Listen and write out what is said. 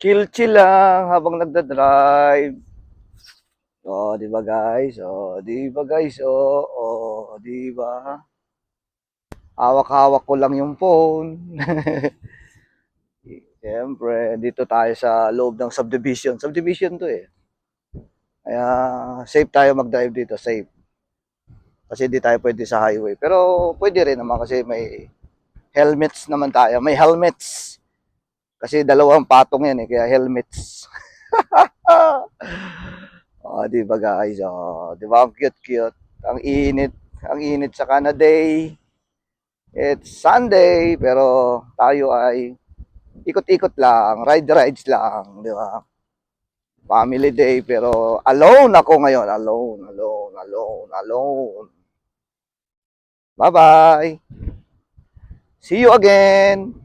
Chill-chill lang habang nagda-drive. Oh, 'di ba guys? Oh, 'di ba guys? Oh, 'di ba? Hawak-hawak ko lang yung phone. Siyempre, dito tayo sa loob ng subdivision. Subdivision 'to eh. Kaya safe tayo mag-drive dito, safe. Kasi hindi tayo pwede sa highway. Pero pwede rin naman kasi may helmets naman tayo. May helmets. Kasi dalawang patong yan eh, kaya helmets. Oh, di ba guys? Oh, di ba ang cute-cute? Ang init. Ang init sa Canada. It's Sunday, pero tayo ay ikot-ikot lang, ride-rides lang, di ba? Family day, pero alone ako ngayon. Alone, alone, alone, alone. Bye-bye. See you again.